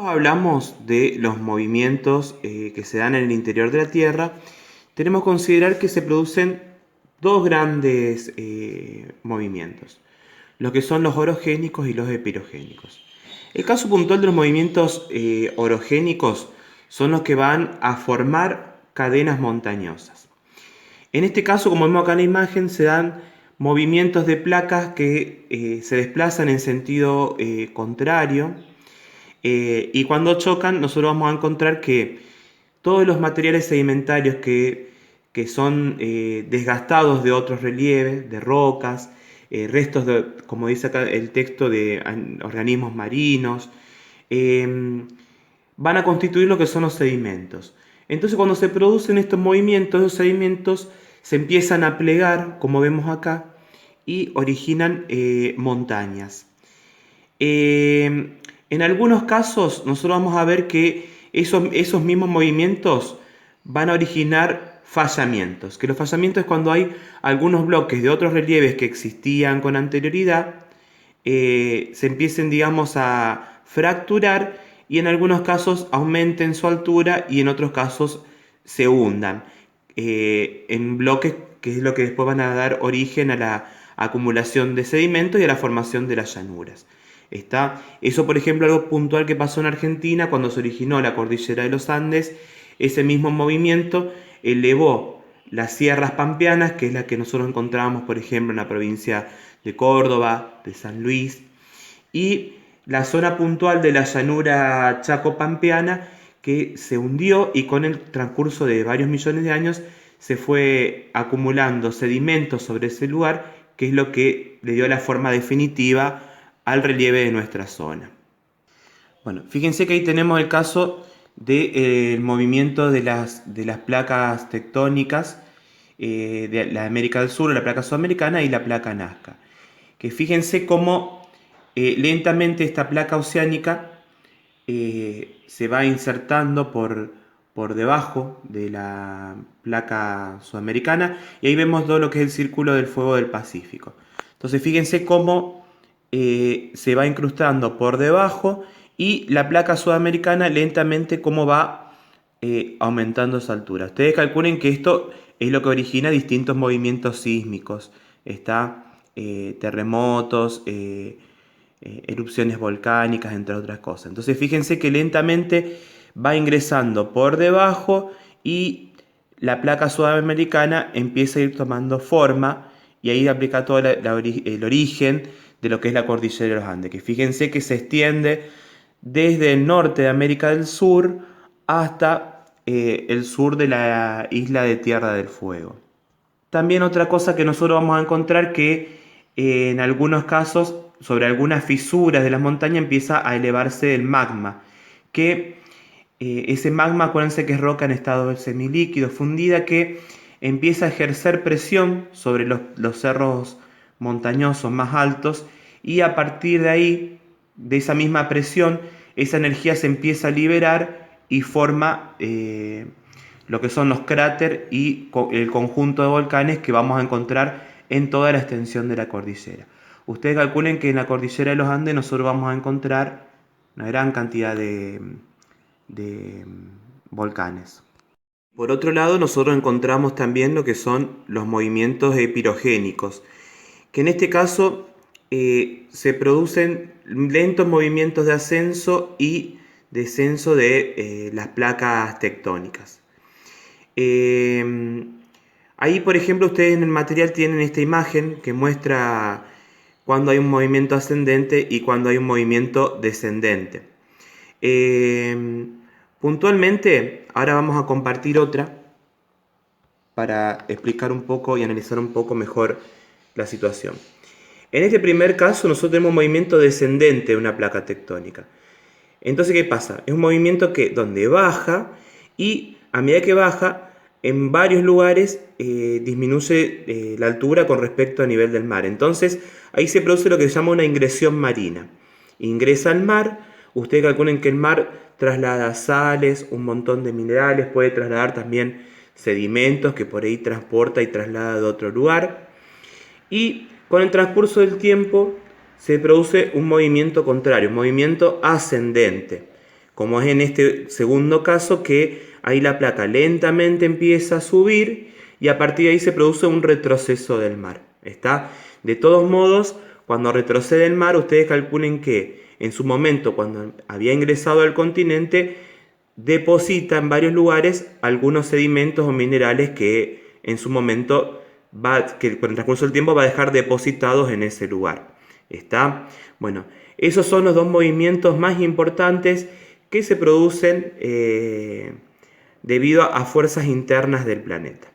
Hablamos de los movimientos que se dan en el interior de la Tierra, tenemos que considerar que se producen dos grandes movimientos, lo que son los orogénicos y los epirogénicos. El caso puntual de los movimientos orogénicos son los que van a formar cadenas montañosas. En este caso, como vemos acá en la imagen, se dan movimientos de placas que se desplazan en sentido contrario, y cuando chocan, nosotros vamos a encontrar que todos los materiales sedimentarios que son desgastados de otros relieves, de rocas, restos de, como dice acá el texto, de organismos marinos, van a constituir lo que son los sedimentos. Entonces, cuando se producen estos movimientos, los sedimentos se empiezan a plegar, como vemos acá, y originan montañas. En algunos casos nosotros vamos a ver que esos mismos movimientos van a originar fallamientos, que los fallamientos es cuando hay algunos bloques de otros relieves que existían con anterioridad, se empiecen, digamos, a fracturar y en algunos casos aumenten su altura y en otros casos se hundan en bloques, que es lo que después van a dar origen a la acumulación de sedimentos y a la formación de las llanuras. Eso, por ejemplo, algo puntual que pasó en Argentina cuando se originó la cordillera de los Andes. Ese mismo movimiento elevó las sierras pampeanas, que es la que nosotros encontramos, por ejemplo, en la provincia de Córdoba, de San Luis, y la zona puntual de la llanura chaco-pampeana, que se hundió y con el transcurso de varios millones de años se fue acumulando sedimentos sobre ese lugar, que es lo que le dio la forma definitiva al relieve de nuestra zona. Bueno, fíjense que ahí tenemos el caso del movimiento de las placas tectónicas de la América del Sur, la placa sudamericana y la placa Nazca. Que fíjense cómo lentamente esta placa oceánica se va insertando por debajo de la placa sudamericana y ahí vemos todo lo que es el círculo del fuego del Pacífico. Entonces fíjense cómo se va incrustando por debajo y la placa sudamericana lentamente cómo va aumentando esa altura. Ustedes calculen que esto es lo que origina distintos movimientos sísmicos. Terremotos, erupciones volcánicas, entre otras cosas. Entonces fíjense que lentamente va ingresando por debajo y la placa sudamericana empieza a ir tomando forma y ahí aplica todo el origen de lo que es la cordillera de los Andes, que fíjense que se extiende desde el norte de América del Sur hasta el sur de la isla de Tierra del Fuego. También otra cosa que nosotros vamos a encontrar que en algunos casos sobre algunas fisuras de las montañas empieza a elevarse el magma, que ese magma, acuérdense que es roca en estado semilíquido, fundida, que empieza a ejercer presión sobre los cerros montañosos más altos y a partir de ahí, de esa misma presión, esa energía se empieza a liberar y forma lo que son los cráteres y el conjunto de volcanes que vamos a encontrar en toda la extensión de la cordillera. Ustedes calculen que en la cordillera de los Andes nosotros vamos a encontrar una gran cantidad de volcanes. Por otro lado, nosotros encontramos también lo que son los movimientos epirogénicos, que en este caso se producen lentos movimientos de ascenso y descenso de las placas tectónicas. Ahí, por ejemplo, ustedes en el material tienen esta imagen que muestra cuando hay un movimiento ascendente y cuando hay un movimiento descendente. Puntualmente, ahora vamos a compartir otra para explicar un poco y analizar un poco mejor la situación. En este primer caso, nosotros tenemos un movimiento descendente de una placa tectónica. Entonces, ¿qué pasa? Es un movimiento donde baja y a medida que baja, en varios lugares disminuye la altura con respecto al nivel del mar. Entonces, ahí se produce lo que se llama una ingresión marina. Ingresa al mar, ustedes calculen que el mar traslada sales, un montón de minerales, puede trasladar también sedimentos que por ahí transporta y traslada de otro lugar. Y con el transcurso del tiempo se produce un movimiento contrario, un movimiento ascendente. como es en este segundo caso, que ahí la placa lentamente empieza a subir y a partir de ahí se produce un retroceso del mar. ¿Está? De todos modos, cuando retrocede el mar, ustedes calculen que en su momento, cuando había ingresado al continente, deposita en varios lugares algunos sedimentos o minerales que en su momento que con el transcurso del tiempo va a dejar depositados en ese lugar. ¿Está? Bueno, esos son los dos movimientos más importantes que se producen debido a fuerzas internas del planeta.